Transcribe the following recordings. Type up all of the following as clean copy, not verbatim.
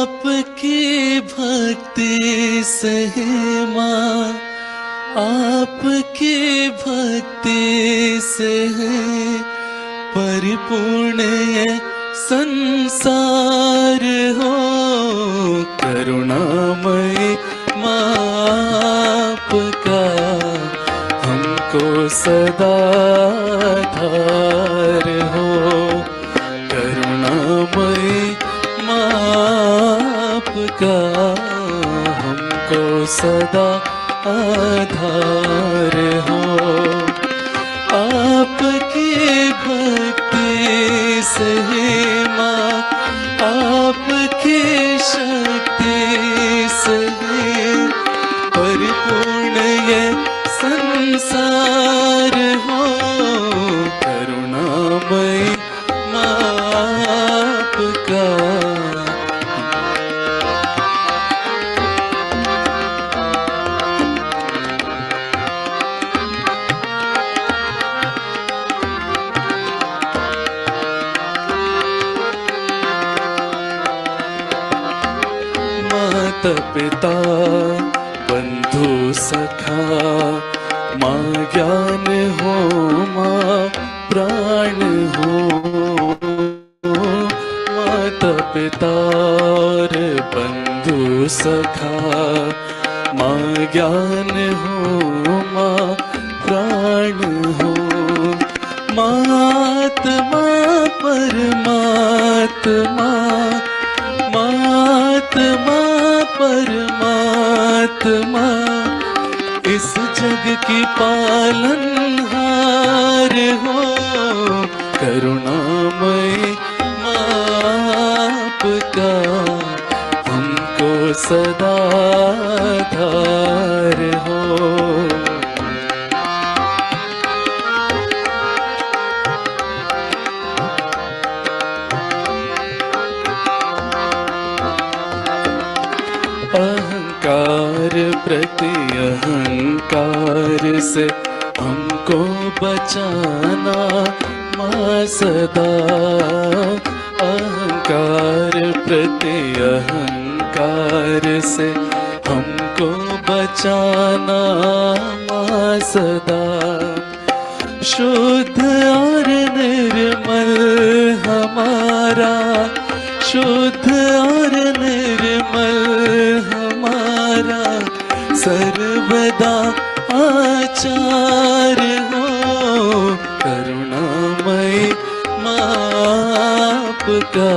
आपकी भक्ति से है माँ, आपकी भक्ति से है परिपूर्ण ये संसार हो। करुणामय माँ आपका हमको सदा आधार हो। करुणामय आपका हमको सदा आधार हो। आपकी भक्ति से माँ, आपकी शक्ति से परिपूर्ण ये संसार हो। करुणामय माँ आपका पिता बंधु सखा माँ ज्ञान हो, माँ प्राण हो। माता पिता बंधु सखा माँ ज्ञान हो, माँ प्राण हो। मात्मा परमात्मा, मात्मा परमात्मा इस जग की पालनहार हो। करुणामय आपका हमको सदा आधार हो। अहंकार प्रति अहंकार से हमको बचाना माँ सदा। अहंकार प्रति अहंकार से हमको बचाना माँ सदा। शुद्ध और निर्मल हमारा, शुद्ध और निर्मल हमारा सर्वदा आचार हो। करुणामय माँ आपका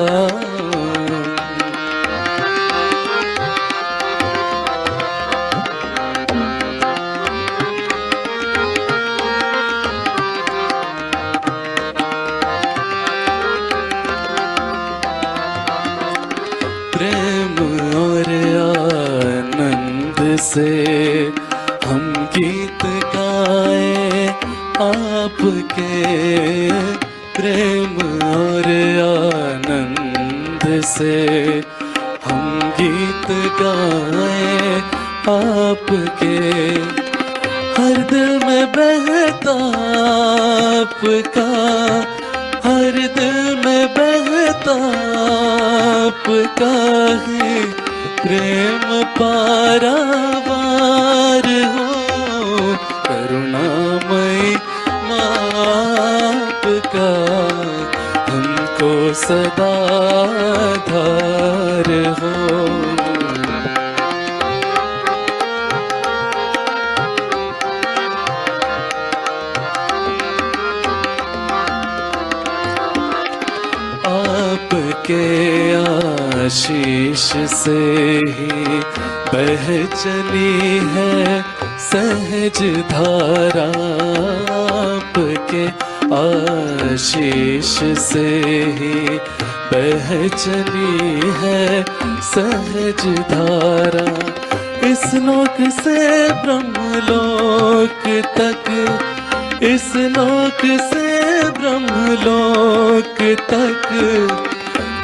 प्रेम और आनंद से हम गीत गाए आपके। प्रेम और आनंद से हम गीत गाए आपके। हर दिल में बहता आपका, हर दिल में बहता आपका ही प्रेम पारावार हो। करुणामय माँ आपका हमको सदा आधार हो। आपके आशीष से ही बह चली है सहज धारा। आपके आशीष से ही बह चली है सहज धारा। इस लोक से ब्रह्मलोक तक इस लोक से ब्रह्मलोक तक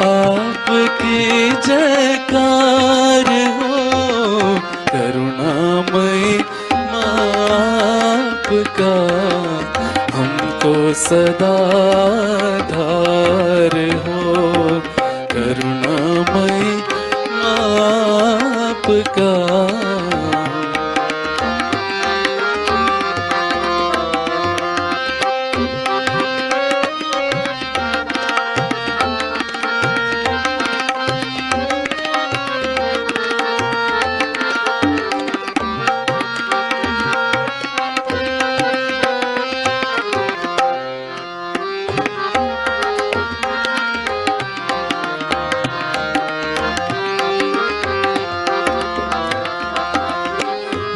आपकी जयकार हो। करुणामयी आपका हमको सदा धार हो। करुणामयी आपका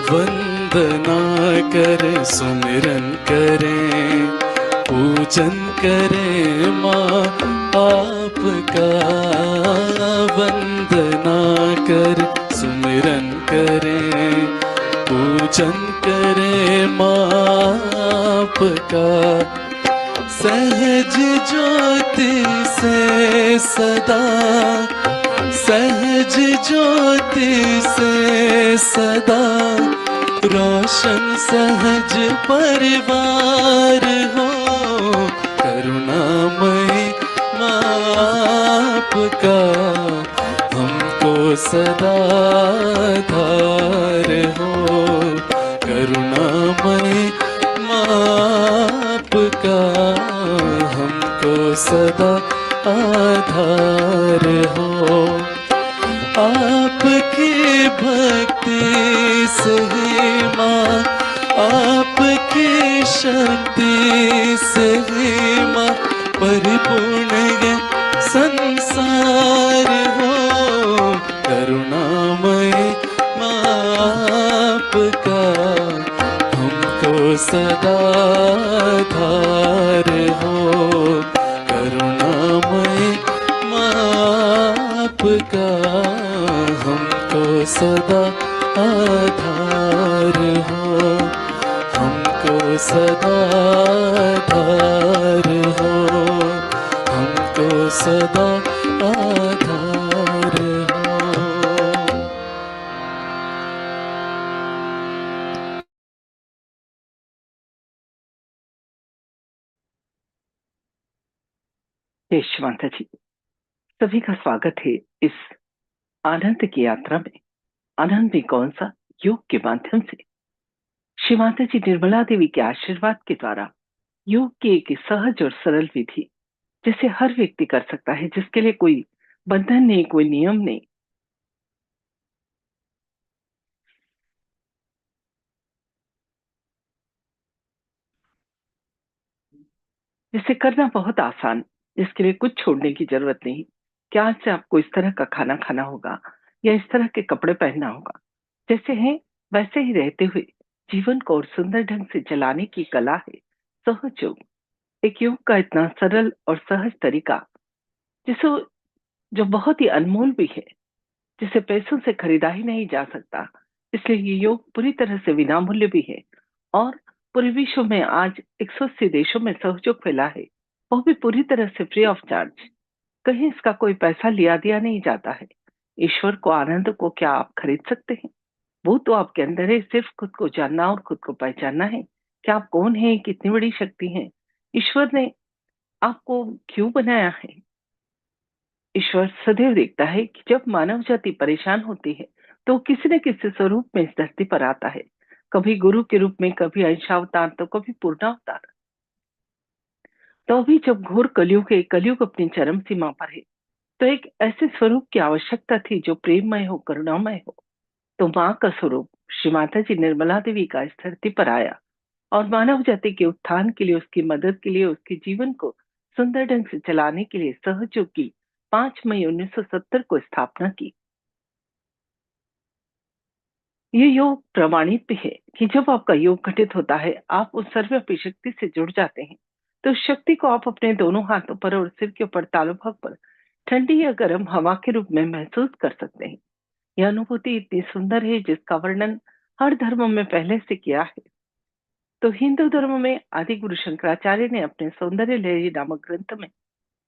वंदना कर सुमिरन करें, पूजन करें माँ आपका। वंदना कर सुमिरन करें, पूजन करें माँ आपका। सहज ज्योति से सदा, सहज ज्योति से सदा रोशन सहज परिवार हो। करुणामयी आपका हमको सदा धार हो। करुणामयी आपका हमको सदा आधार हो। आपकी भक्ति से ही माँ, आपकी शक्ति से ही माँ परिपूर्ण है संसार हो। करुणामयी आपका हमको सदा धार हो। करुणामयी आपका हमको सदा आधार हो। हमको सदा आधार हो। हमको सदा आधार हो। जय श्री माता जी। सभी का स्वागत है इस आनंद की यात्रा में। आनंद भी कौन सा, योग के माध्यम से। श्री माता जी निर्मला देवी के आशीर्वाद के द्वारा योग की एक सहज और सरल विधि जिसे हर व्यक्ति कर सकता है, जिसके लिए कोई बंधन नहीं, कोई नियम नहीं, जिसे करना बहुत आसान, जिसके लिए कुछ छोड़ने की जरूरत नहीं। क्या आज से आपको इस तरह का खाना खाना होगा या इस तरह के कपड़े पहनना होगा, जैसे हैं वैसे ही रहते हुए जीवन को और सुंदर ढंग से चलाने की कला है सहज योग। एक योग का इतना सरल और सहज तरीका जिसे जो बहुत ही अनमोल भी है, जिसे पैसों से खरीदा ही नहीं जा सकता। इसलिए ये योग पूरी तरह से विनामूल्य भी है और पूरे विश्व में आज 180 देशों में सहयोग फैला है, वो भी पूरी तरह से फ्री ऑफ चार्ज। कहीं इसका कोई पैसा लिया दिया नहीं जाता है। ईश्वर को, आनंद को क्या आप खरीद सकते हैं? वो तो आपके अंदर है। सिर्फ खुद को जानना और खुद को पहचानना है कि आप कौन है, कितनी बड़ी शक्ति है, ईश्वर ने आपको क्यों बनाया है। ईश्वर सदैव देखता है कि जब मानव जाति परेशान होती है तो किसी न किसी स्वरूप में इस धरती पर आता है, कभी गुरु के रूप में, कभी अंशावतार, तो कभी पूर्णावतार। तो अभी जब घोर कलयुग अपनी चरम सीमा पर है, तो एक ऐसे स्वरूप की आवश्यकता थी जो प्रेममय हो, करुणामय हो। तो माँ का स्वरूप श्री माता जी निर्मला देवी का इस धरती पर आया और मानव जाति के उत्थान के लिए, उसकी मदद के लिए, उसके जीवन को सुंदर ढंग से चलाने के लिए सहयोग की 5 मई 1970 को स्थापना की। ये योग प्रमाणित भी है कि जब आपका योग घटित होता है, आप उस सर्वव्यापी शक्ति से जुड़ जाते हैं। तो उस शक्ति को आप अपने दोनों हाथों पर और सिर के ऊपर तालु भाग पर ठंडी या गर्म हवा के रूप में महसूस कर सकते हैं। यह अनुभूति इतनी सुंदर है जिसका वर्णन हर धर्म में पहले से किया है। तो हिंदू धर्म में आदि गुरु शंकराचार्य ने अपने सौंदर्य लहरी नामक ग्रंथ में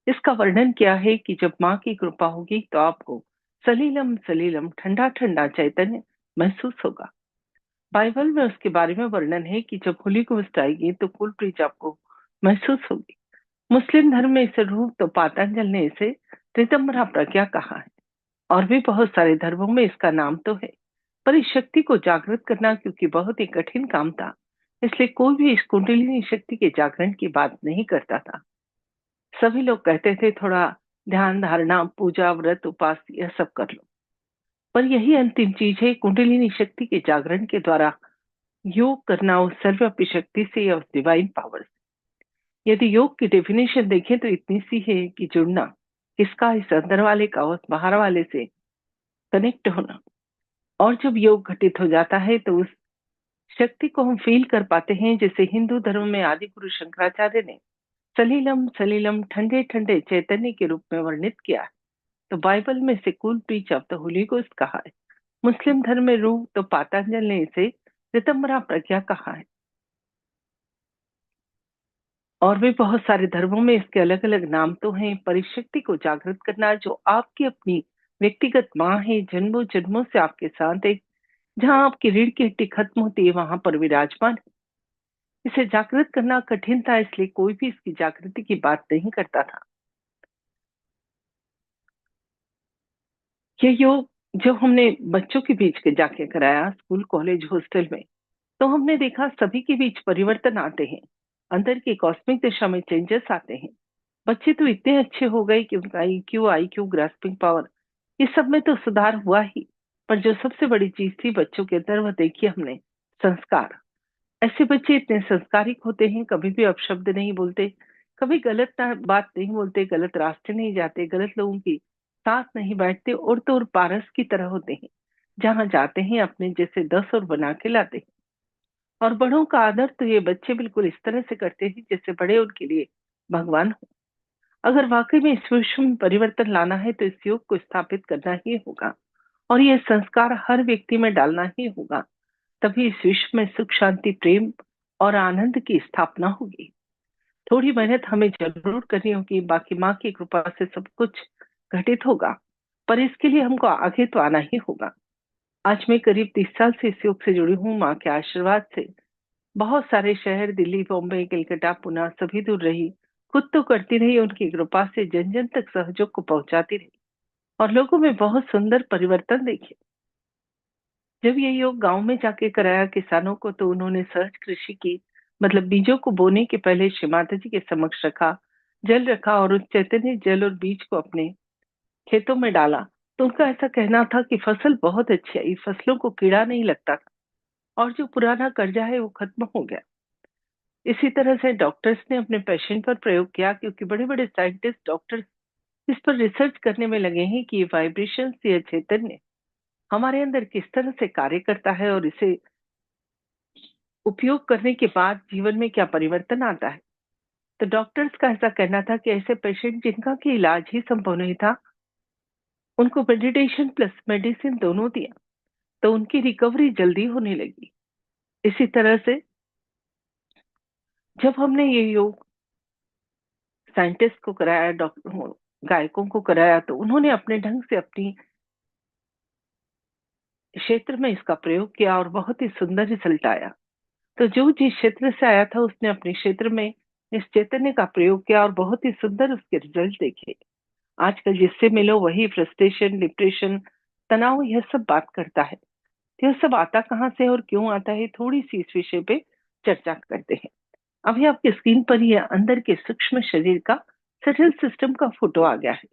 इसका वर्णन किया है कि जब माँ की कृपा होगी तो आपको सलीलम सलीलम ठंडा ठंडा चैतन्य महसूस होगा। बाइबल में उसके बारे में वर्णन है कि जब होली घोस्ट आएगी तो कूल ब्रीज आपको महसूस होगी। मुस्लिम धर्म में इसे रूप तो पातंजल ने इसे ऋतंभरा प्रज्ञा कहा है। और भी बहुत सारे धर्मों में इसका नाम तो है, पर इस शक्ति को जागृत करना क्योंकि बहुत ही कठिन काम था, इसलिए कोई भी इस कुंडलिनी शक्ति के जागरण की बात नहीं करता था। सभी लोग कहते थे थोड़ा ध्यान धारणा पूजा व्रत उपास यह सब कर लो, पर यही अंतिम चीज है कुंडलिनी शक्ति के जागरण के द्वारा योग करना उस सर्वव्यापी शक्ति से या उस डिवाइन पावर से। यदि योग की डेफिनेशन देखें तो इतनी सी है कि जुड़ना, किसका, इस अंदर वाले का उस बाहर वाले से कनेक्ट होना। और जब योग घटित हो जाता है तो उस शक्ति को हम फील कर पाते हैं, जैसे हिंदू धर्म में आदि गुरु शंकराचार्य ने सलीलम सलीलम ठंडे ठंडे चैतन्य के रूप में वर्णित किया है। तो बाइबल में इसे cool breach of the Holi ghost कहा है। मुस्लिम धर्म में रूह तो पातंजल ने इसे ऋतंभरा प्रज्ञा कहा है। और भी बहुत सारे धर्मों में इसके अलग अलग नाम तो हैं, पर इस शक्ति को जागृत करना जो आपकी अपनी व्यक्तिगत माँ है, जन्मों जन्मों से आपके साथ है, जहाँ आपकी रीढ़ की हड्डी खत्म होती है वहां पर विराजमान है। इसे जागृत करना कठिन था, इसलिए कोई भी इसकी जागृति की बात नहीं करता था। ये योग जो हमने बच्चों के बीच के जाके कराया स्कूल कॉलेज हॉस्टल में, तो हमने देखा सभी के बीच परिवर्तन आते हैं, अंदर की कॉस्मिक दिशा में चेंजेस आते हैं। बच्चे तो इतने अच्छे हो गए कि उनका IQ IQ ग्रास्पिंग पावर इस सब में तो सुधार हुआ ही, पर जो सबसे बड़ी चीज थी बच्चों के अंदर वह देखी हमने, संस्कार। ऐसे बच्चे इतने संस्कारिक होते हैं, कभी भी अपशब्द नहीं बोलते, कभी गलत बात नहीं बोलते, गलत रास्ते नहीं जाते, गलत लोगों की साथ नहीं बैठते, और तो और पारस की तरह होते हैं, जहां जाते हैं अपने जैसे 10 और बना के लाते हैं। और बड़ों का आदर तो ये बच्चे बिल्कुल इस तरह से करते हैं जैसे बड़े उनके लिए भगवान हो। अगर वाकई में इस विश्व में परिवर्तन लाना है तो इस योग को स्थापित करना ही होगा, और यह संस्कार हर व्यक्ति में डालना ही होगा। तभी इस विश्व में सुख शांति प्रेम और आनंद की स्थापना होगी। थोड़ी मेहनत हमें जरूर करनी होगी, बाकी माँ की कृपा से सब कुछ घटित होगा, पर इसके लिए हमको आगे तो आना ही होगा। आज मैं करीब 30 साल से इस योग से जुड़ी हूँ। माँ के आशीर्वाद से बहुत सारे शहर, दिल्ली बॉम्बे कलकत्ता पुणे सभी दूर रही, खुद तो करती रही, उनकी कृपा से जन जन तक सहयोग को पहुंचाती रही, और लोगों में बहुत सुंदर परिवर्तन देखे। जब ये योग गांव में जाके कराया किसानों को, तो उन्होंने सहज कृषि की, मतलब बीजों को बोने के पहले श्री माता जी के समक्ष रखा, जल रखा, और उस चैतन्य जल और बीज को अपने खेतों में डाला। तो उनका ऐसा कहना था कि फसल बहुत अच्छी आई, फसलों को कीड़ा नहीं लगता था, और जो पुराना कर्जा है वो खत्म हो गया। इसी तरह से डॉक्टर्स ने अपने पेशेंट पर प्रयोग किया, क्योंकि बड़े बड़े साइंटिस्ट डॉक्टर्स इस पर रिसर्च करने में लगे हैं कि ये वाइब्रेशन या चैतन्य हमारे अंदर किस तरह से कार्य करता है, और इसे उपयोग करने के बाद जीवन में क्या परिवर्तन आता है। तो डॉक्टर्स का ऐसा कहना था कि ऐसे पेशेंट जिनका कि इलाज ही संभव नहीं था, उनको मेडिटेशन प्लस मेडिसिन दोनों दिया, तो उनकी रिकवरी जल्दी होने लगी। इसी तरह से जब हमने ये योग साइंटिस्ट को कराया, डॉक्टर गायकों को कराया, तो उन्होंने अपने ढंग से अपनी क्षेत्र में इसका प्रयोग किया और बहुत ही सुंदर रिजल्ट आया। तो जो जिस क्षेत्र से आया था उसने अपने क्षेत्र में इस चैतन्य का प्रयोग किया और बहुत ही सुंदर उसके रिजल्ट देखे। आजकल जिससे मिलो वही फ्रस्ट्रेशन, डिप्रेशन, तनाव, यह सब बात करता है। यह सब आता कहाँ से और क्यों आता है, थोड़ी सी इस विषय पे चर्चा करते हैं। अभी आपकी स्क्रीन पर ही अंदर के सूक्ष्म शरीर का सेटल सिस्टम का फोटो आ गया है।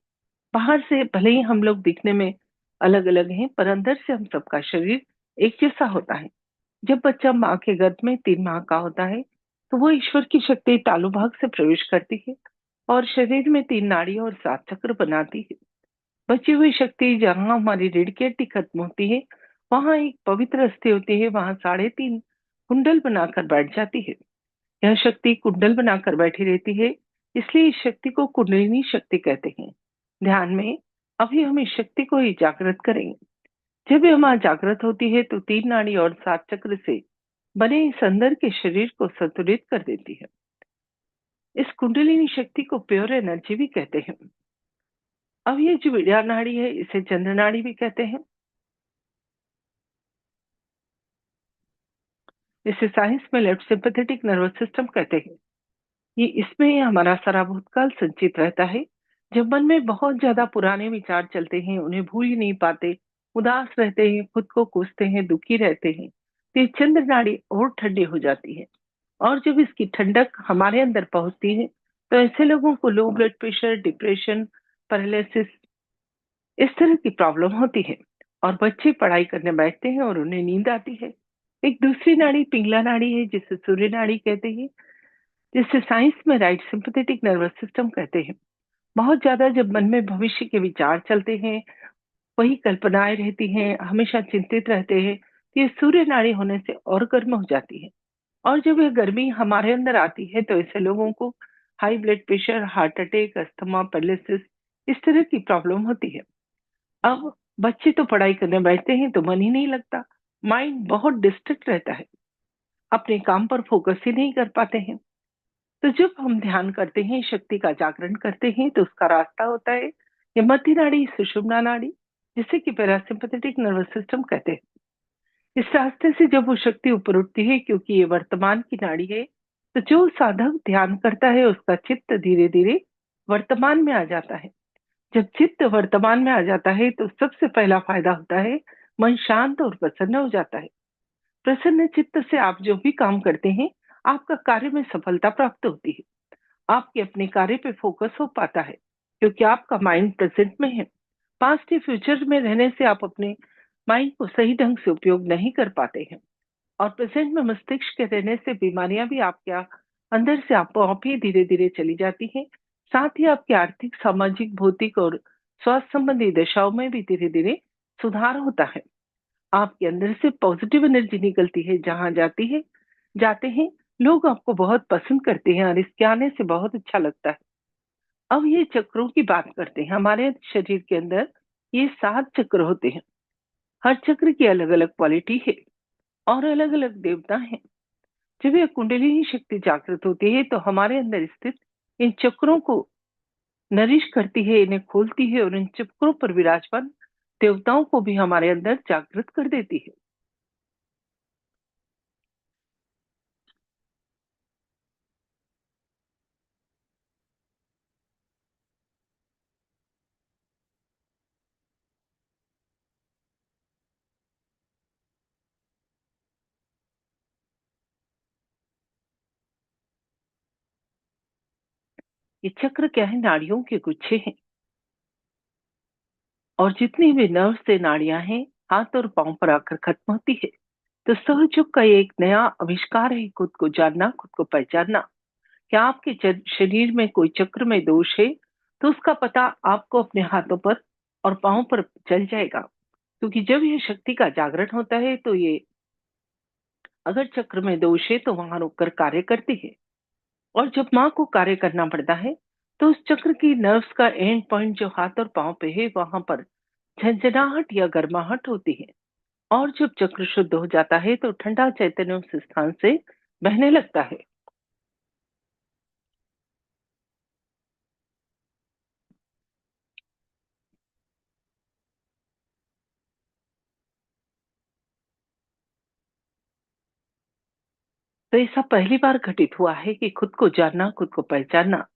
बाहर से भले ही हम लोग दिखने में अलग अलग हैं, पर अंदर से हम सबका शरीर एक जैसा होता है। जब बच्चा माँ के गर्भ में 3 माह का होता है, तो वो ईश्वर की शक्ति तालु भाग से प्रवेश करती है और शरीर में 3 नाड़ी और 7 चक्र बनाती है। बची हुई शक्ति जहाँ हमारी रीढ़ की हड्डी खत्म होती है, वहां एक पवित्र अस्थि होती है, वहां 3.5 कुंडल बनाकर बैठ जाती है। यह शक्ति कुंडल बनाकर बैठी रहती है, इसलिए इस शक्ति को कुंडलिनी शक्ति कहते हैं। ध्यान में अभी हम इस शक्ति को ही जागृत करेंगे। जब यह माँ जागृत होती है तो 3 नाड़ी और 7 चक्र से बने इस अंदर के शरीर को संतुलित कर देती है। इस कुंडलिनी शक्ति को प्योर एनर्जी भी कहते हैं। अब ये जो विद्या नाड़ी है इसे चंद्र नाड़ी भी कहते हैं। इसे साइंस में लेफ्ट सिंपैथेटिक नर्वस सिस्टम कहते हैं। ये इसमें हमारा सारा भूतकाल संचित रहता है। जब मन में बहुत ज्यादा पुराने विचार चलते हैं, उन्हें भूल ही नहीं पाते, उदास रहते हैं, खुद को कोसते हैं, दुखी रहते हैं, तो ये चंद्र नाड़ी और ठंडी हो जाती है। और जब इसकी ठंडक हमारे अंदर पहुंचती है तो ऐसे लोगों को low blood pressure, depression, paralysis, इस तरह की प्रॉब्लम होती है। और बच्चे पढ़ाई करने बैठते हैं और उन्हें नींद आती है। एक दूसरी नाड़ी पिंगला नाड़ी है जिसे सूर्य नाड़ी कहते हैं, जिसे साइंस में राइट सिंपैथेटिक नर्वस सिस्टम कहते हैं। बहुत ज्यादा जब मन में भविष्य के विचार चलते हैं, वही कल्पनाएं रहती हैं, हमेशा चिंतित रहते हैं, तो ये सूर्य नाड़ी होने से और गर्म हो जाती है। और जब यह गर्मी हमारे अंदर आती है तो ऐसे लोगों को high blood pressure, heart attack, asthma, paralysis, इस तरह की प्रॉब्लम होती है। अब बच्चे तो पढ़ाई करने बैठते हैं तो मन ही नहीं लगता, माइंड बहुत डिस्ट्रैक्ट रहता है, अपने काम पर फोकस ही नहीं कर पाते हैं। तो जब हम ध्यान करते हैं, शक्ति का जागरण करते हैं, तो उसका रास्ता होता है ये मध्य नाड़ी, सुषुम्ना नाड़ी, जिसे कि पैरासिम्पथेटिक नर्वस सिस्टम कहते हैं। इस रास्ते से जब वो शक्ति ऊपर उठती है, क्योंकि ये वर्तमान की नाड़ी है, तो जो साधक ध्यान करता है उसका चित्त धीरे धीरे वर्तमान में आ जाता है। जब चित्त वर्तमान में आ जाता है तो सबसे पहला फायदा होता है मन शांत और प्रसन्न हो जाता है। प्रसन्न चित्त से आप जो भी काम करते हैं, आपका कार्य में सफलता प्राप्त होती है। आपके अपने कार्य पे फोकस हो पाता है, क्योंकि आपका माइंड प्रेजेंट में है। पास्ट या फ्यूचर में रहने से आप अपने माइंड को सही ढंग से उपयोग नहीं कर पाते हैं। और प्रेजेंट में मस्तिष्क के रहने से बीमारियां भी आपके अंदर से आप ही धीरे धीरे चली जाती हैं। साथ ही आपके आर्थिक, सामाजिक, भौतिक और स्वास्थ्य संबंधी दशाओं में भी धीरे धीरे सुधार होता है। आपके अंदर से पॉजिटिव एनर्जी निकलती है, जहां जाती है जाते हैं लोग आपको बहुत पसंद करते हैं और इसके आने से बहुत अच्छा लगता है। अब ये चक्रों की बात करते हैं। हमारे शरीर के अंदर ये 7 चक्र होते हैं। हर चक्र की अलग अलग क्वालिटी है और अलग अलग देवता हैं। जब यह कुंडलिनी शक्ति जागृत होती है तो हमारे अंदर स्थित इन चक्रों को नरिश करती है, इन्हें खोलती है और इन चक्रों पर विराजमान देवताओं को भी हमारे अंदर जागृत कर देती है। ये चक्र क्या है? नाड़ियों के गुच्छे हैं। और जितनी भी नर्व से नाड़ियां हैं, हाथ और पांव पर आकर खत्म होती है। तो सहयोग का ये एक नया आविष्कार है, खुद को जानना, खुद को पहचानना। क्या आपके शरीर में कोई चक्र में दोष है, तो उसका पता आपको अपने हाथों पर और पांव पर चल जाएगा। क्योंकि जब ये शक्ति का जागरण होता है तो ये, अगर चक्र में दोष है तो वहां रुककर कार्य करती है। और जब माँ को कार्य करना पड़ता है तो उस चक्र की नर्व्स का एंड पॉइंट जो हाथ और पांव पे है, वहां पर झंझनाहट या गर्माहट होती है। और जब चक्र शुद्ध हो जाता है तो ठंडा चैतन्य उस स्थान से बहने लगता है। तो ऐसा पहली बार घटित हुआ है कि खुद को जानना, खुद को पहचानना।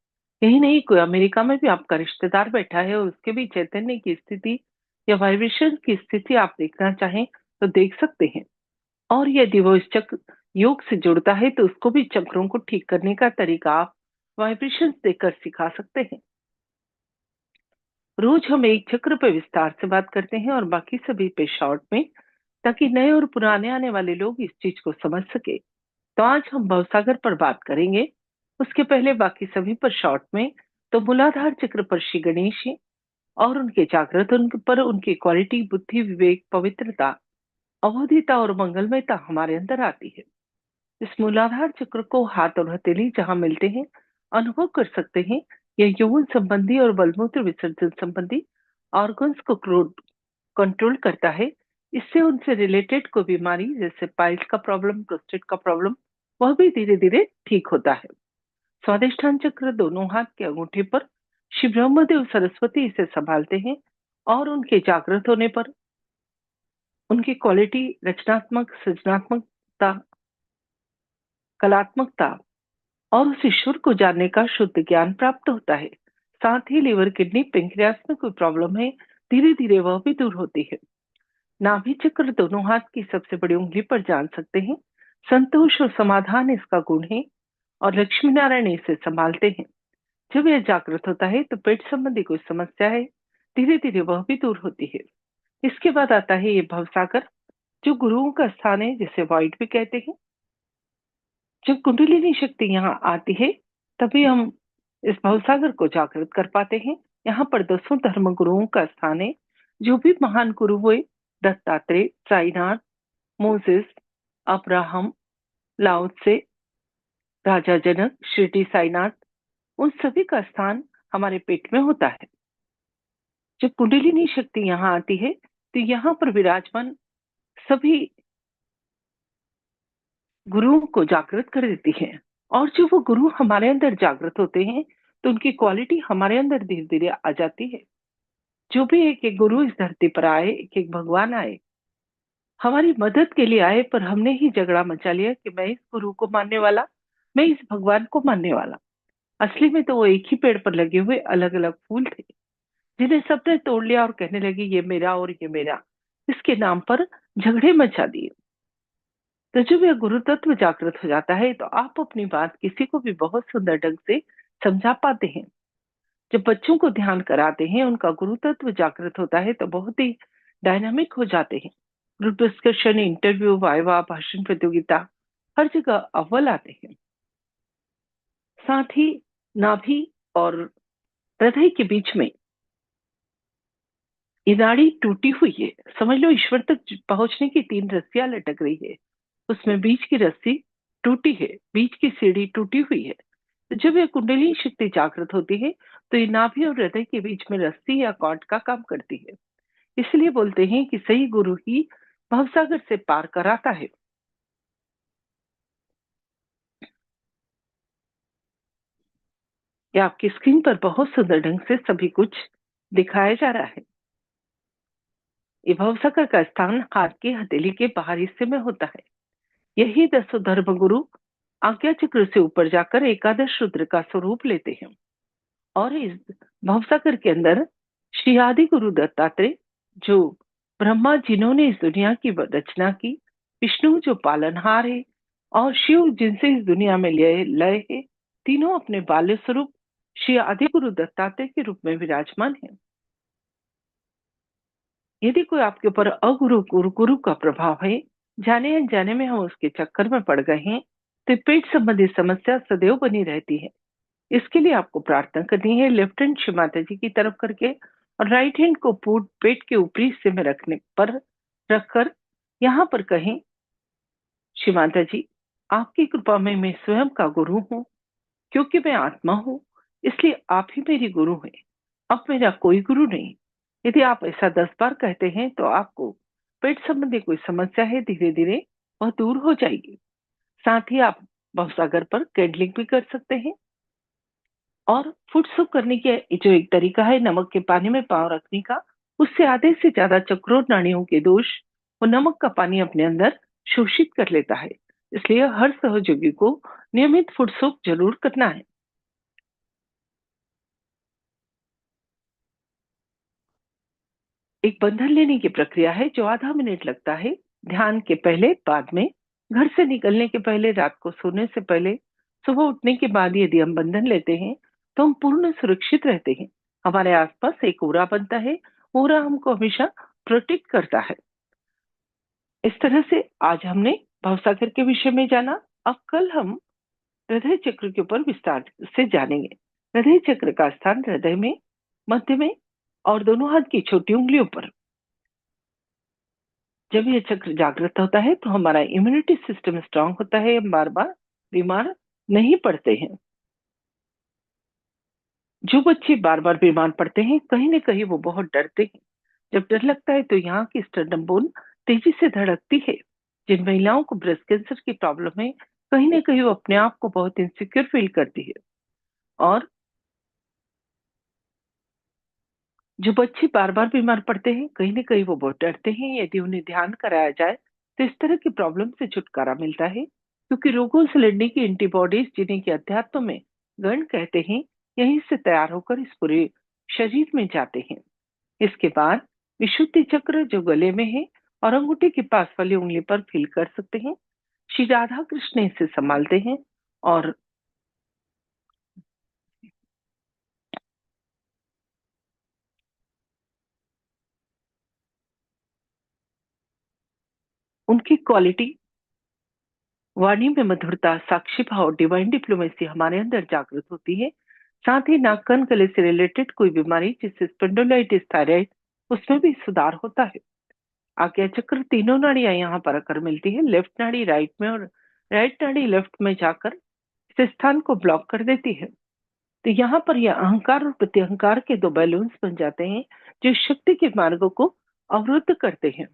यही नहीं, कोई अमेरिका में भी आपका रिश्तेदार बैठा है और उसके भी चैतन्य की स्थिति या वाइब्रेशन की स्थिति आप देखना चाहें तो देख सकते हैं। और यदि वो इस चक्र योग से जुड़ता है तो उसको भी चक्रों को ठीक करने का तरीका आप वाइब्रेशन देकर सिखा सकते हैं। रोज हम एक चक्र पे विस्तार से बात करते हैं और बाकी सभी पे शॉर्ट में, ताकि नए और पुराने आने वाले लोग इस चीज को समझ सके। तो आज हम भवसागर पर बात करेंगे, उसके पहले बाकी सभी पर शॉर्ट में। तो मूलाधार चक्र पर श्री गणेश हैं और उनके जागृत उनके पर उनकी क्वालिटी, बुद्धि, विवेक, पवित्रता, अवधिता और मंगलमयता हमारे अंदर आती है। इस मूलाधार चक्र को हाथ और हथेली जहां मिलते हैं अनुभव कर सकते हैं। यह यौन संबंधी और बलमूत्र विसर्जन संबंधी ऑर्गन्स को कंट्रोल करता है। इससे उनसे रिलेटेड कोई बीमारी जैसे पाइल्स का प्रॉब्लम, प्रोस्टेट का प्रॉब्लम, वह भी धीरे धीरे ठीक होता है। स्वादिष्ठान चक्र दोनों हाथ के अंगूठे पर श्री ब्रह्मदेव सरस्वती इसे संभालते हैं और उनके जागृत होने पर उनकी क्वालिटी रचनात्मक, सृजनात्मकता, कलात्मकता और उस ईश्वर को जानने का शुद्ध ज्ञान प्राप्त होता है। साथ ही लीवर, किडनी, पेंक्रियास में कोई प्रॉब्लम है, धीरे धीरे वह भी दूर होती है। नाभि चक्र दोनों हाथ की सबसे बड़ी उंगली पर जान सकते हैं। संतोष और समाधान इसका गुण है और लक्ष्मी नारायण इसे संभालते हैं। जब यह जागृत होता है तो पेट संबंधी कोई समस्या है, धीरे धीरे वह भी दूर होती है। इसके बाद आता है ये भवसागर, जो गुरुओं का स्थान है, जिसे वॉइड भी कहते हैं। जब कुंडलिनी शक्ति यहाँ आती है तभी हम इस भवसागर को जागृत कर पाते हैं। यहाँ पर 10 धर्म गुरुओं का स्थान है। जो भी महान गुरु हुए, दत्तात्रेय, साईनाथ, मोसेस, अब्राहम, लाओ त्से, राजा जनक, शिरडी साईनाथ, उन सभी का स्थान हमारे पेट में होता है। जब कुंडलिनी शक्ति यहाँ आती है तो यहाँ पर विराजमान सभी गुरुओं को जागृत कर देती है। और जब वो गुरु हमारे अंदर जागृत होते हैं तो उनकी क्वालिटी हमारे अंदर धीरे धीरे आ जाती है। जो भी एक एक गुरु इस धरती पर आए, एक एक भगवान आए, हमारी मदद के लिए आए, पर हमने ही झगड़ा मचा लिया कि मैं इस गुरु को मानने वाला, मैं इस भगवान को मानने वाला। असली में तो वो एक ही पेड़ पर लगे हुए अलग अलग फूल थे, जिन्हें सबने तोड़ लिया और कहने लगे ये मेरा और ये मेरा, इसके नाम पर झगड़े मचा दिए। तो जब यह गुरु तत्व जागृत हो जाता है तो आप अपनी बात किसी को भी बहुत सुंदर ढंग से समझा पाते हैं। जब बच्चों को ध्यान कराते हैं, उनका गुरु तत्व जागृत होता है तो बहुत ही डायनामिक हो जाते हैं। ग्रुप डिस्कशन, इंटरव्यू, वाइवा, भाषण प्रतियोगिता, हर जगह अव्वल आते हैं। साथ ही नाभि और हृदय के बीच में ये नाड़ी टूटी हुई है। समझ लो ईश्वर तक पहुंचने की 3 रस्सियां लटक रही है, उसमें बीच की रस्सी टूटी है, बीच की सीढ़ी टूटी हुई है। तो जब यह कुंडली शक्ति जागृत होती है तो ये नाभि और हृदय के बीच में रस्सी या कॉर्ड का काम करती है। इसलिए बोलते हैं कि सही गुरु ही भवसागर से पार कराता है। ये आपकी स्क्रीन पर बहुत सुंदर ढंग से सभी कुछ दिखाया जा रहा है। ये भवसागर का स्थान हाथ की हथेली के बाहरी हिस्से में होता है। यही 10 धर्मगुरु आज्ञा चक्र से ऊपर जाकर एकादश रुद्र का स्वरूप लेते हैं। और इस भवसागर के अंदर श्री आदि गुरु दत्तात्रेय, जो ब्रह्मा जिन्होंने इस दुनिया की रचना की, विष्णु जो पालनहार है, और शिव जिनसे इस दुनिया में लय लय है, तीनों अपने बाल्य स्वरूप श्री आदि गुरु दत्तात्रेय के रूप में विराजमान है। यदि कोई आपके ऊपर अगुरु गुरु गुरु का प्रभाव है, जाने अनजाने में हम उसके चक्कर में पड़ गए हैं, तो पेट संबंधी समस्या सदैव बनी रहती है। इसके लिए आपको प्रार्थना करनी है, लेफ्ट हैंड शिव माता जी की तरफ करके और राइट हैंड को पेट के ऊपरी हिस्से में रखने पर रखकर यहाँ पर कहें, शिव माता जी, आपकी कृपा में मैं स्वयं का गुरु हूँ, क्योंकि मैं आत्मा हूँ, इसलिए आप ही मेरी गुरु हैं, अब मेरा कोई गुरु नहीं। यदि आप ऐसा 10 बार कहते हैं तो आपको पेट संबंधी कोई समस्या है, धीरे धीरे वह दूर हो जाएगी। साथ ही आप भवसागर पर कैंडलिंग भी कर सकते हैं। और फुट सूप करने की जो एक तरीका है नमक के पानी में पांव रखने का, उससे आधे से ज्यादा चक्रों नाड़ियों के दोष वो नमक का पानी अपने अंदर शोषित कर लेता है। इसलिए हर सहयोगी को नियमित फुट सूप जरूर करना है। एक बंधन लेने की प्रक्रिया है जो आधा मिनट लगता है। ध्यान के पहले, बाद में, घर से निकलने के पहले, रात को सोने से पहले, सुबह उठने के बाद यदि हम बंधन लेते हैं तो हम पूर्ण सुरक्षित रहते हैं। हमारे आसपास एक ओरा बनता है, ओरा हमको हमेशा प्रोटेक्ट करता है। इस तरह से आज हमने भवसागर के विषय में जाना। अब कल हम हृदय चक्र के ऊपर विस्तार से जानेंगे। हृदय चक्र का स्थान हृदय में, मध्य में और दोनों हाथ की छोटी उंगलियों पर। जब यह चक्र जागृत होता है तो हमारा इम्यूनिटी सिस्टम स्ट्रांग होता है, हम बार बार बीमार नहीं पड़ते हैं। जो बच्चे बार बार बीमार पड़ते हैं, कहीं ना कहीं वो बहुत डरते हैं। जब डर लगता है तो यहाँ की स्टर्नम बोन तेजी से धड़कती है। जिन महिलाओं को ब्रेस्ट कैंसर की प्रॉब्लम है, कहीं ना कहीं वो अपने आप को बहुत इनसिक्योर फील करती है। और जो बच्चे बार बार बीमार पड़ते हैं, कहीं ना कहीं वो बहुत डरते हैं। यदि उन्हें ध्यान कराया जाए तो इस तरह की प्रॉब्लम से छुटकारा मिलता है, क्योंकि रोगों से लड़ने की एंटीबॉडीज, जिन्हें कि अध्यात्म में गण कहते हैं, यहीं से तैयार होकर इस पूरे शरीर में जाते हैं। इसके बाद विशुद्धि चक्र जो गले में है और अंगूठे के पास वाली उंगली पर फील कर सकते हैं। श्री राधा कृष्ण इसे संभालते हैं और उनकी क्वालिटी, वाणी में मधुरता, साक्षी भाव, डिवाइन डिप्लोमेसी हमारे अंदर जागृत होती है। साथ ही नाक कान गले से रिलेटेड कोई बीमारी जैसे स्पेंडोलाइटिस, थायराइड, उसमें भी सुधार होता है। आज्ञा चक्र तीनों नाड़ियां यहाँ पर आकर मिलती है। लेफ्ट नाड़ी राइट में और राइट नाड़ी लेफ्ट में जाकर इस स्थान को ब्लॉक कर देती है। तो यहाँ पर यह अहंकार और प्रत्यहंकार के दो बैलून्स बन जाते हैं, जो शक्ति के मार्गों को अवरुद्ध करते हैं।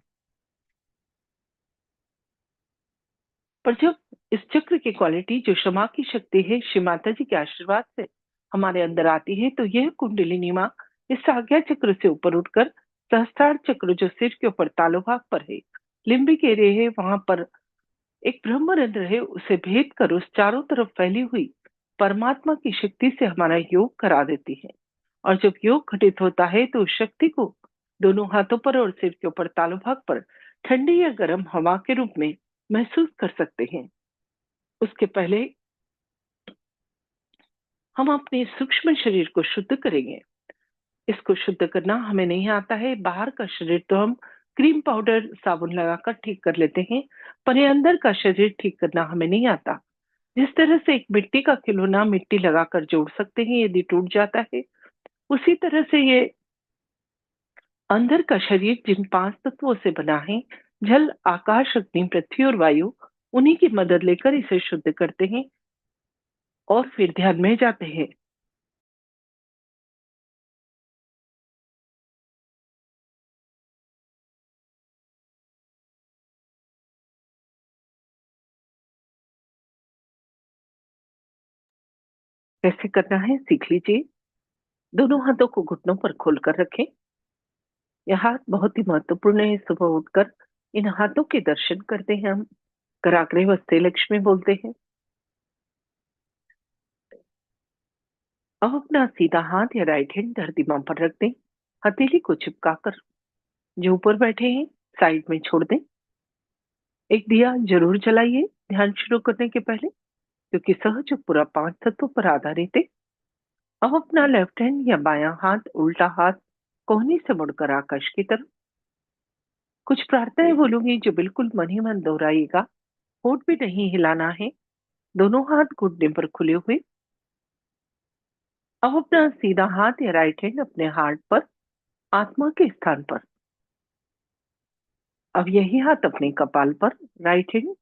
पर जब इस चक्र की क्वालिटी, जो क्षमा की शक्ति है, श्री माता जी के आशीर्वाद से हमारे अंदर आती है, तो यह कुंडलिनी माँ इस आज्ञा चक्र से ऊपर उठकर सहस्त्रार चक्र, जो सिर के ऊपर तालु भाग पर है, लिम्बिक एरिया है, वहां पर एक ब्रह्मरंध्र है, उसे भेद कर उस चारों तरफ फैली हुई परमात्मा की शक्ति से हमारा योग करा देती है। और जब योग घटित होता है तो उस शक्ति को दोनों हाथों पर और सिर के ऊपर तालु भाग पर ठंडी या गर्म हवा के रूप में महसूस कर सकते हैं। उसके पहले हम अपने सूक्ष्म शरीर को शुद्ध करेंगे। इसको शुद्ध करना हमें नहीं आता है। बाहर का शरीर तो हम क्रीम पाउडर साबुन लगाकर ठीक कर लेते हैं, पर ये अंदर का शरीर ठीक करना हमें नहीं आता। जिस तरह से एक मिट्टी का खिलौना मिट्टी लगाकर जोड़ सकते हैं, यदि टूट जाता है, उसी तरह से ये अंदर का शरीर जिन 5 तत्वों से बना है, जल, आकाश, अग्नि, पृथ्वी और वायु, उन्हीं की मदद लेकर इसे शुद्ध करते हैं और फिर ध्यान में जाते हैं। कैसे करना है सीख लीजिए। दोनों हाथों को घुटनों पर खोलकर रखें। यह हाथ बहुत ही महत्वपूर्ण है। सुबह उठकर इन हाथों के दर्शन करते हैं हम। कराग्रे वस्ते लक्ष्मी बोलते हैं। अब अपना सीधा हाथ या राइट हैंड धरती मां पर रख दें। हथेली को चिपकाकर जो ऊपर बैठे हैं साइड में छोड़ दें। एक दिया जरूर जलाइए ध्यान शुरू करने के पहले, क्योंकि सहज पूरा 5 तत्वों पर आधारित है। अब अपना लेफ्ट हैंड या बायां हाथ, उल्टा हाथ, कोहनी से मुड़कर आकाश की तरफ कुछ प्रार्थनाएं बोलूंगी, जो बिल्कुल मन ही मन दोहराइएगा। होठ भी नहीं हिलाना है। दोनों हाथ घुटने पर खुले हुए। अब अपना सीधा हाथ या राइट हैंड अपने हार्ट पर, आत्मा के स्थान पर। अब यही हाथ अपने कपाल पर, राइट हैंड।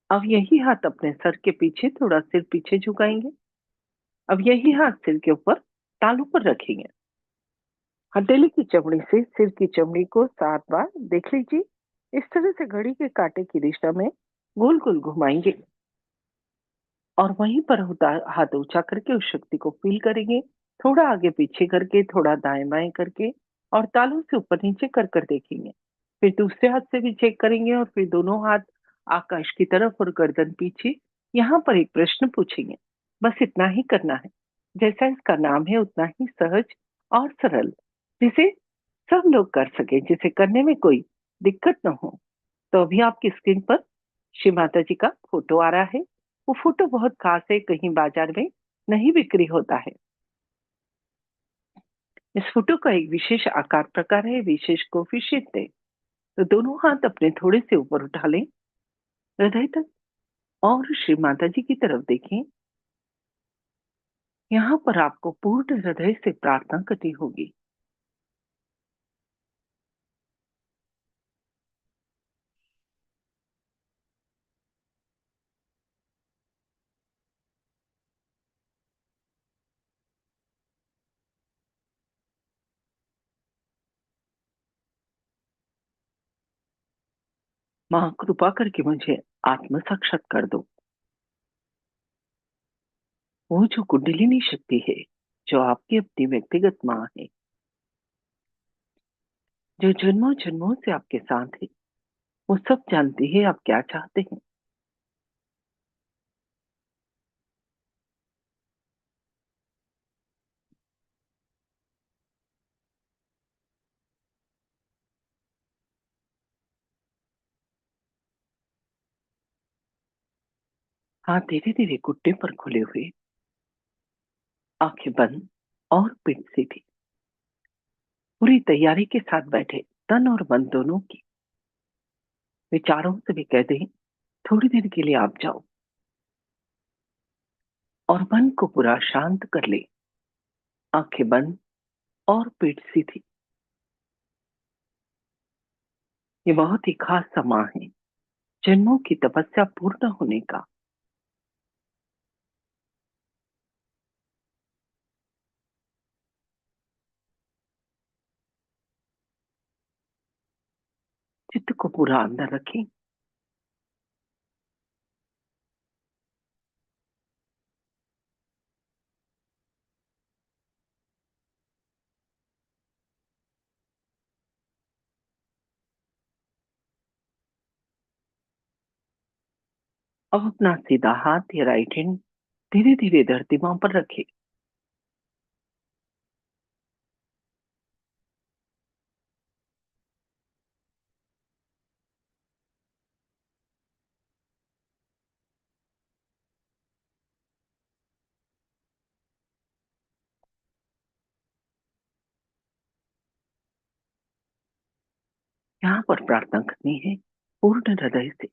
अब यही हाथ अपने सर के पीछे, थोड़ा सिर पीछे झुकाएंगे। अब यही हाथ सिर के ऊपर तालू पर रखेंगे। हथेली की चमड़ी से सिर की चमड़ी को 7 बार देख लीजिए। इस तरह से घड़ी के कांटे की दिशा में गोल गोल घुमाएंगे और वहीं पर होता हाथ ऊंचा करके उस शक्ति को फील करेंगे। थोड़ा आगे पीछे करके, थोड़ा दाएं बाएं करके और तालू से ऊपर नीचे कर कर देखेंगे। फिर दूसरे हाथ से भी चेक करेंगे और फिर दोनों हाथ आकाश की तरफ और गर्दन पीछे। यहाँ पर एक प्रश्न पूछेंगे। बस इतना ही करना है। जैसा इसका नाम है उतना ही सहज और सरल, जिसे सब लोग कर सके, जिसे करने में कोई दिक्कत न हो। तो अभी आपकी स्क्रीन पर श्री माता जी का फोटो आ रहा है। वो फोटो बहुत खास है, कहीं बाजार में नहीं बिक्री होता है। इस फोटो का एक विशेष आकार प्रकार है, विशेष कोफिशिएंट है। तो दोनों हाथ अपने थोड़े से ऊपर उठा लें, हृदय तक, और श्री माता जी की तरफ देखें। यहाँ पर आपको पूर्ण हृदय से प्रार्थना करनी होगी। माँ कृपा करके मुझे आत्म साक्षात कर दो। वो जो कुंडलिनी शक्ति है, जो आपकी अपनी व्यक्तिगत माँ है, जो जन्मों जन्मों से आपके साथ है, वो सब जानती है आप क्या चाहते हैं। हाथ धीरे धीरे घुटने पर खुले हुए, आंखें बंद और पीठ सीधी, पूरी तैयारी के साथ बैठे, तन और मन दोनों की। विचारों से भी कह दें, थोड़ी देर के लिए आप जाओ और मन को पूरा शांत कर ले। आंखें बंद और पीठ सीधी। ये बहुत ही खास समय है, जन्मों की तपस्या पूर्ण होने का। चित्त को पूरा अंदर रखें। अब अपना सीधा हाथ या राइट हैंड धीरे धीरे धरती मां पर रखें। यहाँ पर प्रार्थना करनी है पूर्ण हृदय से।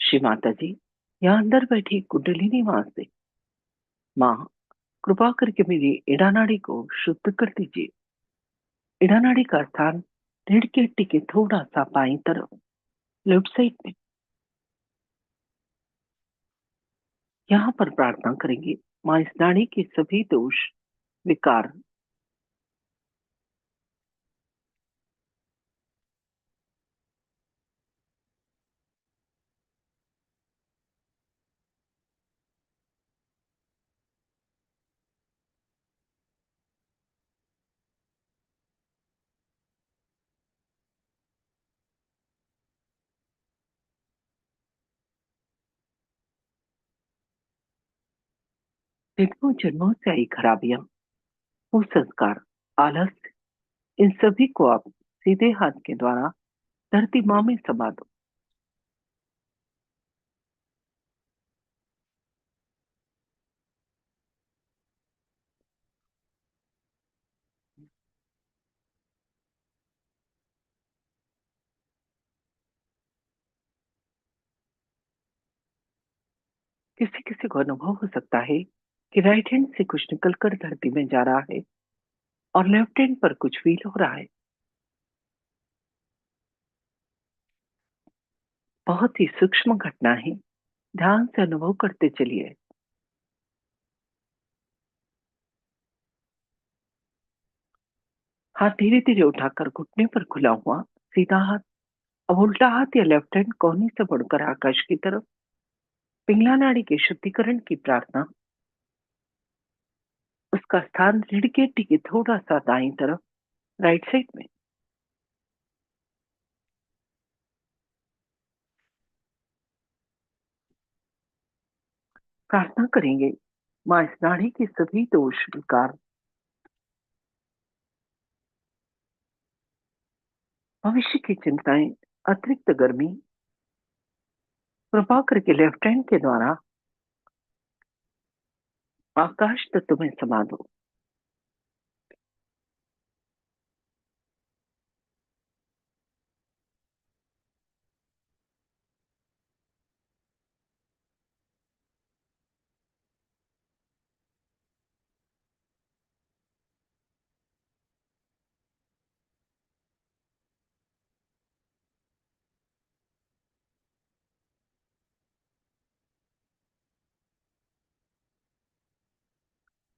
श्री माता जी, यहाँ अंदर बैठी कुंडलिनी मां से, माँ कृपा करके मेरी इड़ा नाड़ी को शुद्ध कर दीजिए। इड़ा नाड़ी का स्थान रीढ़ की हड्डी के थोड़ा सा बाईं तरफ, लेफ्ट साइड में। यहाँ पर प्रार्थना करेंगे, माँ इस नाड़ी के सभी दोष, विकार, जन्मों जन्मों से आई खराबियां, कुसंस्कार, आलस्य, इन सभी को आप सीधे हाथ के द्वारा धरती माँ में समा दो। किसी किसी को अनुभव हो सकता है कि राइट हैंड से कुछ निकलकर धरती में जा रहा है और लेफ्ट हैंड पर कुछ फील हो रहा है। बहुत ही सूक्ष्म घटना है, ध्यान से अनुभव करते चलिए। हाथ धीरे धीरे उठाकर घुटने पर खुला हुआ सीधा हाथ, अब उल्टा हाथ या लेफ्ट हैंड कोहनी से बढ़कर आकाश की तरफ। पिंगला नाड़ी के शुद्धिकरण की प्रार्थना। उसका स्थान रीढ़ की हड्डी के थोड़ा सा दाईं तरफ, राइट साइड में। प्रार्थना करेंगे, माँ इस नाड़ी के सभी दोष, विकार, भविष्य की चिंताएं, अतिरिक्त गर्मी, कृपा करके लेफ्ट हैंड के द्वारा आकाश तत्व में समा दो।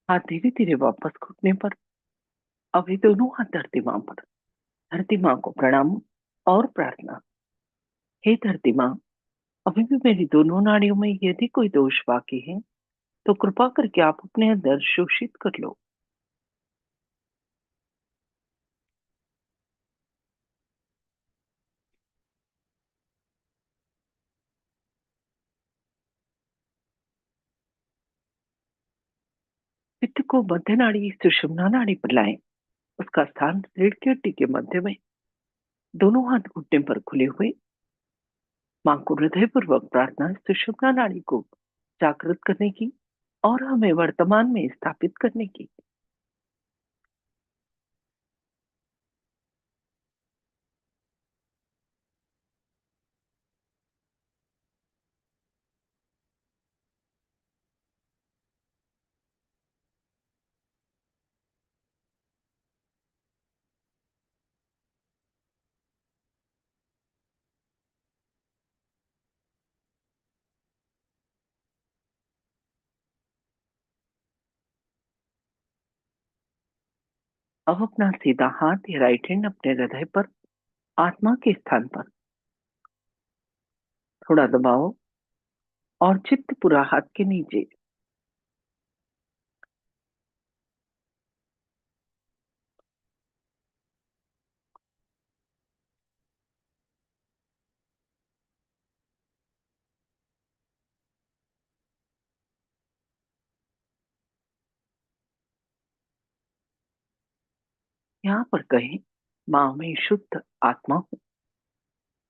हाथ धीरे धीरे वापस घुटने पर, अभी दोनों हाथ धरती माँ पर। धरती माँ को प्रणाम और प्रार्थना। हे धरती माँ, अभी भी मेरी दोनों नाड़ियों में यदि कोई दोष बाकी है, तो कृपा करके आप अपने अंदर शोषित कर लो। पित्त को मध्य नाड़ी सुषुम्ना नाड़ी पर लाएं। उसका स्थान रीढ़ की हड्डी के मध्य में, दोनों हाथ घुटने पर खुले हुए। मां को हृदयपूर्वक प्रार्थना सुषुम्ना नाड़ी को जागृत करने की और हमें वर्तमान में स्थापित करने की। अब अपना सीधा हाथ या राइट हैंड अपने हृदय पर, आत्मा के स्थान पर थोड़ा दबाओ और चित्त पूरा हाथ के नीचे। यहाँ पर कहें, मां में शुद्ध आत्मा हूँ।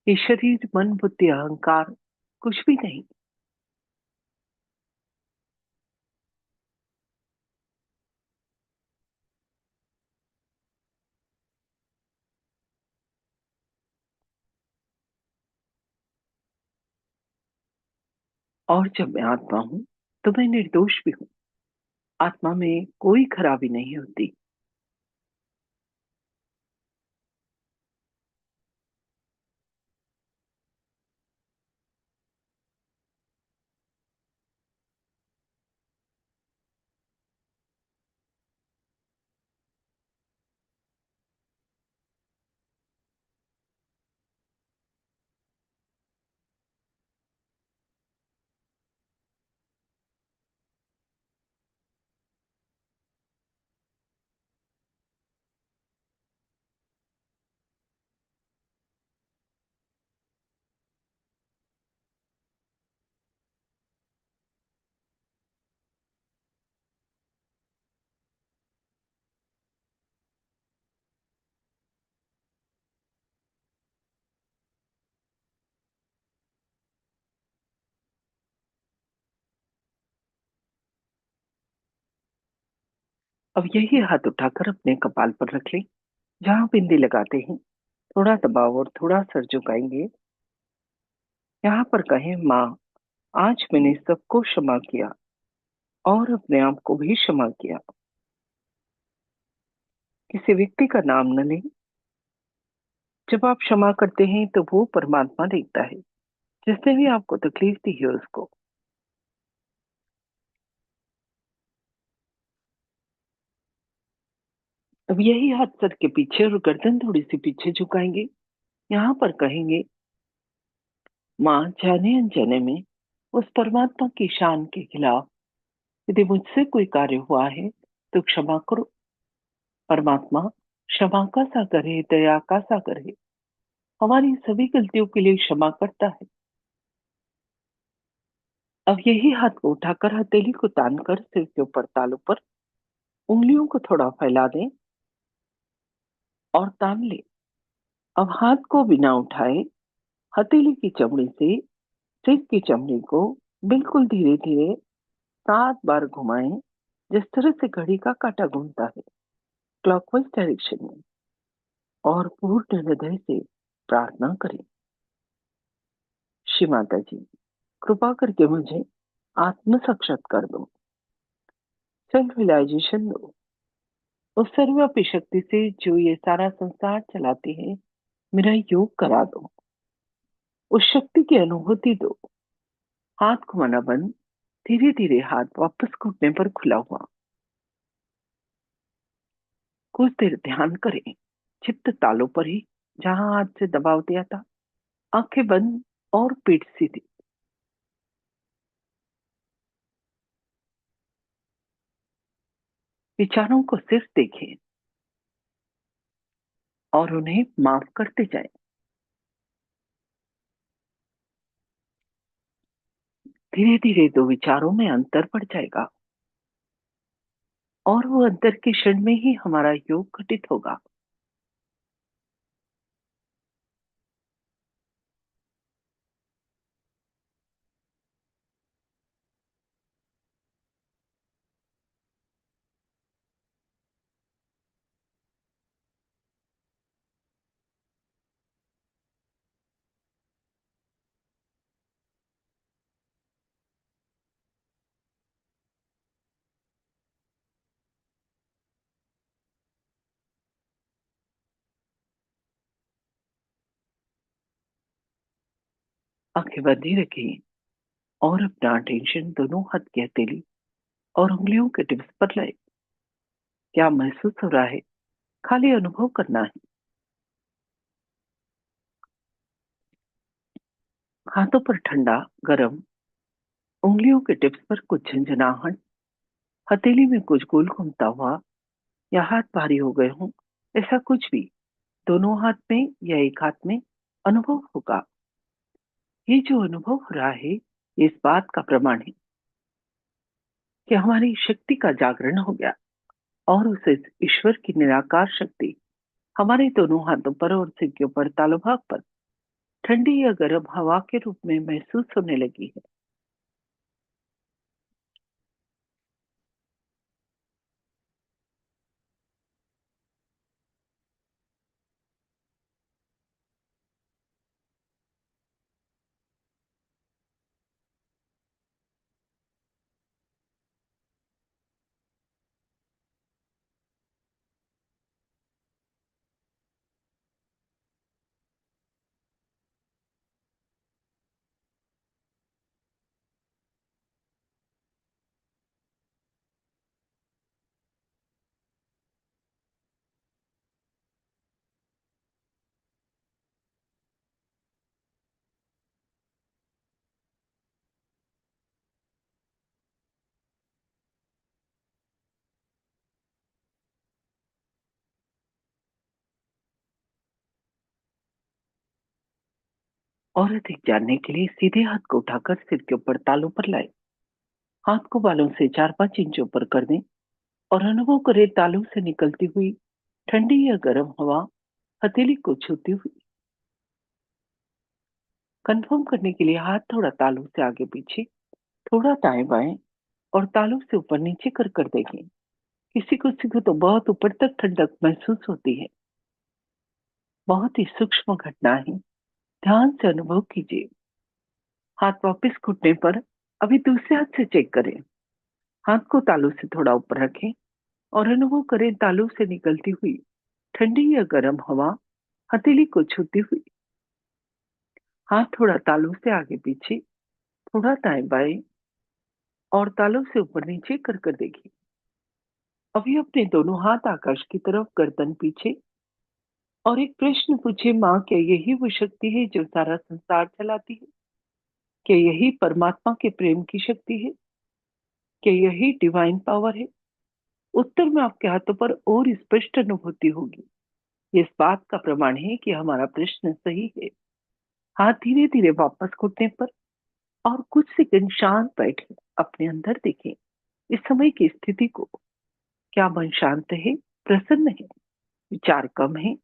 ये शरीर मन बुद्धि अहंकार कुछ भी नहीं। और जब मैं आत्मा हूँ तो मैं निर्दोष भी हूँ। आत्मा में कोई खराबी नहीं होती। अब यही हाथ उठाकर अपने कपाल पर रख लें, जहां बिंदी लगाते हैं। थोड़ा दबाव और थोड़ा सर झुकाएंगे। यहाँ पर कहें, माँ, आज मैंने सबको क्षमा किया और अपने आप को भी क्षमा किया। किसी व्यक्ति का नाम न लें। जब आप क्षमा करते हैं तो वो परमात्मा देखता है, जिसने भी आपको तकलीफ दी है उसको। अब यही हाथ सर के पीछे और गर्दन थोड़ी सी पीछे झुकाएंगे। यहाँ पर कहेंगे, माँ, जाने अनजाने में उस परमात्मा की शान के खिलाफ यदि मुझसे कोई कार्य हुआ है तो क्षमा करो। परमात्मा क्षमा का सागर है, दया का सागर है। हमारी सभी गलतियों के लिए क्षमा करता है। अब यही हाथ को उठाकर हथेली को तान कर सिर के ऊपर तालू पर उंगलियों को थोड़ा फैला दें और तान ले। अब हाथ को बिना उठाए हथेली की चमड़ी से सिर की चमड़ी को बिल्कुल धीरे धीरे 7 बार घुमाएं, जिस तरह से घड़ी का काटा घूमता है, क्लॉकवाइज डायरेक्शन में। और पूर्ण हृदय से प्रार्थना करें, श्री माता जी, कृपा करके मुझे आत्म साक्षात्कार दो, सेल्फ रियलाइजेशन दो। उस सर्वव्यापी शक्ति से जो ये सारा संसार चलाती है, मेरा योग करा दो। उस शक्ति की अनुभूति दो। हाथ घुमाना बंद। धीरे धीरे हाथ वापस घुटने पर खुला हुआ। कुछ देर ध्यान करें, चित्त तालों पर ही, जहां हाथ से दबाव दिया था। आंखें बंद और पीठ सीधी। विचारों को सिर्फ देखें और उन्हें माफ करते जाएं। धीरे धीरे दो विचारों में अंतर बढ़ जाएगा और वो अंतर के क्षण में ही हमारा योग घटित होगा। आंखें बंद ही रखें और अपना अटेंशन दोनों हाथ की हथेली और उंगलियों के टिप्स पर लाए। क्या महसूस हो रहा है? खाली अनुभव करना है। हाथों पर ठंडा, गरम, उंगलियों के टिप्स पर कुछ झंझनाहट, हथेली में कुछ गोल घूमता हुआ या हाथ भारी हो गए हों, ऐसा कुछ भी दोनों हाथ में या एक हाथ में अनुभव होगा। ये जो अनुभव हो रहा है, ये इस बात का प्रमाण है कि हमारी शक्ति का जागरण हो गया और उस ईश्वर की निराकार शक्ति हमारे दोनों हाथों पर और सिर के ऊपर तालु भाग पर ठंडी या गर्म हवा के रूप में महसूस होने लगी है। और अधिक जानने के लिए सीधे हाथ को उठाकर सिर के ऊपर तालू पर लाए। हाथ को बालों से 4-5 इंच ऊपर कर दें और अनुभव करें तालू से निकलती हुई ठंडी या गर्म हवा हथेली को छूती हुई। कंफर्म करने के लिए हाथ थोड़ा तालू से आगे पीछे, थोड़ा दाएं बाएं और तालू से ऊपर नीचे कर देखें। किसी को तो बहुत ऊपर तक ठंडक महसूस होती है। बहुत ही सूक्ष्म घटना है। ध्यान से अनुभव कीजिए। हाथ वापस घुटने पर अभी दूसरे हाथ से चेक करें। हाथ को तालू से थोड़ा ऊपर रखें और अनुभव करें तालू से निकलती हुई ठंडी या गर्म हवा हथेली को छूती हुई। हाथ थोड़ा तालू से आगे पीछे, थोड़ा दाएं बाएं और तालू से ऊपर नीचे कर देखिए। अभी अपने दोनों हाथ आकाश की तरफ, गर्दन पीछे, और एक प्रश्न पूछे, माँ क्या यही वो शक्ति है जो सारा संसार चलाती है? क्या यही परमात्मा के प्रेम की शक्ति है? क्या यही डिवाइन पावर है? उत्तर में आपके हाथों पर और स्पष्ट अनुभूति होगी। ये इस बात का प्रमाण है कि हमारा प्रश्न सही है। हाथ धीरे धीरे वापस घुटने पर और कुछ सेकंड शांत बैठे अपने अंदर देखें इस समय की स्थिति को। क्या मन शांत है, प्रसन्न है, विचार कम है?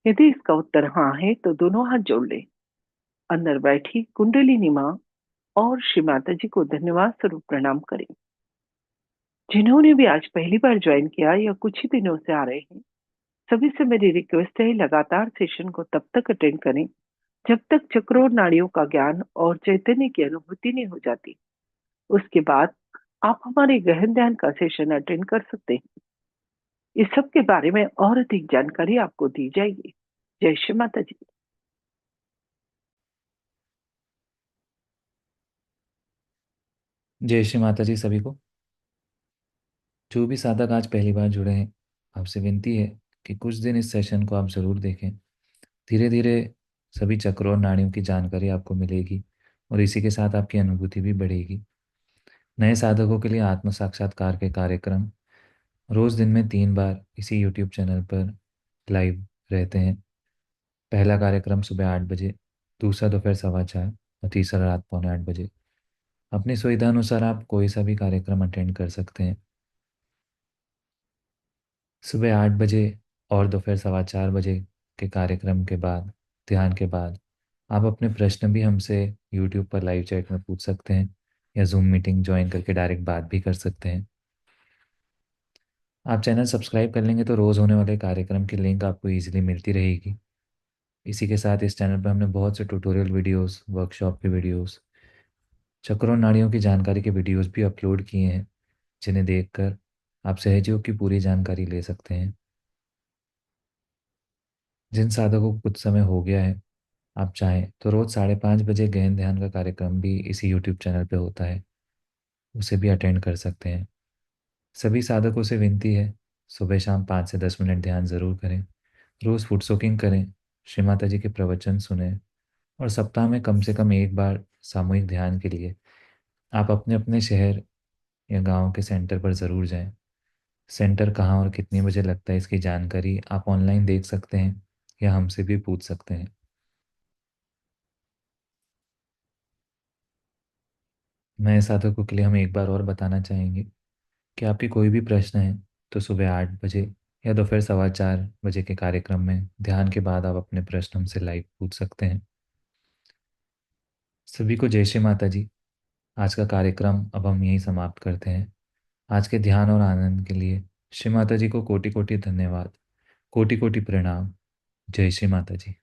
यदि इसका उत्तर हाँ है तो दोनों हाथ जोड़ ले। अंदर बैठी कुंडलिनी माँ और श्री माता जी को धन्यवाद स्वरूप प्रणाम करें। जिन्होंने भी आज पहली बार ज्वाइन किया या कुछ ही दिनों से आ रहे हैं, सभी से मेरी रिक्वेस्ट है, लगातार सेशन को तब तक अटेंड करें जब तक चक्रों और नाड़ियों का ज्ञान और चैतन्य की अनुभूति नहीं हो जाती। उसके बाद आप हमारे गहन ध्यान का सेशन अटेंड कर सकते हैं। इस सब के बारे में और अधिक जानकारी आपको दी जाएगी। जय श्री माता जी। जय श्री माता जी सभी को। जो भी साधक आज पहली बार जुड़े हैं, आपसे विनती है कि कुछ दिन इस सेशन को आप ज़रूर देखें। धीरे धीरे सभी चक्रों और नाड़ियों की जानकारी आपको मिलेगी और इसी के साथ आपकी अनुभूति भी बढ़ेगी। नए साधकों के लिए आत्म साक्षात्कार के कार्यक्रम रोज़ दिन में 3 बार इसी यूट्यूब चैनल पर लाइव रहते हैं। पहला कार्यक्रम सुबह 8 बजे, दूसरा दोपहर 4:15 और तीसरा रात 7:45 बजे। अपनी सुविधा अनुसार आप कोई सा भी कार्यक्रम अटेंड कर सकते हैं। सुबह 8 बजे और दोपहर 4:15 बजे के कार्यक्रम के बाद, ध्यान के बाद, आप अपने प्रश्न भी हमसे यूट्यूब पर लाइव चैट में पूछ सकते हैं या जूम मीटिंग ज्वाइन करके डायरेक्ट बात भी कर सकते हैं। आप चैनल सब्सक्राइब कर लेंगे तो रोज़ होने वाले कार्यक्रम की लिंक आपको ईजिली मिलती रहेगी। इसी के साथ इस चैनल पर हमने बहुत से ट्यूटोरियल वीडियोस, वर्कशॉप के वीडियोस, चक्रों नाड़ियों की जानकारी के वीडियोस भी अपलोड किए हैं, जिन्हें देखकर आप सहजयोग की पूरी जानकारी ले सकते हैं। जिन साधकों को कुछ समय हो गया है, आप चाहें तो रोज़ 5:30 बजे गहन ध्यान का कार्यक्रम भी इसी यूट्यूब चैनल पे होता है, उसे भी अटेंड कर सकते हैं। सभी साधकों से विनती है, सुबह शाम 5 से 10 मिनट ध्यान ज़रूर करें। रोज़ फुट सोकिंग करें, श्री माता जी के प्रवचन सुने और सप्ताह में कम से कम एक बार सामूहिक ध्यान के लिए आप अपने अपने शहर या गांव के सेंटर पर ज़रूर जाएं। सेंटर कहाँ और कितने बजे लगता है, इसकी जानकारी आप ऑनलाइन देख सकते हैं या हमसे भी पूछ सकते हैं। नए साधकों के लिए हम एक बार और बताना चाहेंगे कि आपकी कोई भी प्रश्न है तो सुबह 8 बजे या दोपहर 4:15 बजे के कार्यक्रम में ध्यान के बाद आप अपने प्रश्न हमसे लाइव पूछ सकते हैं। सभी को जय श्री माता जी। आज का कार्यक्रम अब हम यहीं समाप्त करते हैं। आज के ध्यान और आनंद के लिए श्री माता जी को कोटि कोटि धन्यवाद, कोटि कोटि प्रणाम। जय श्री माता जी।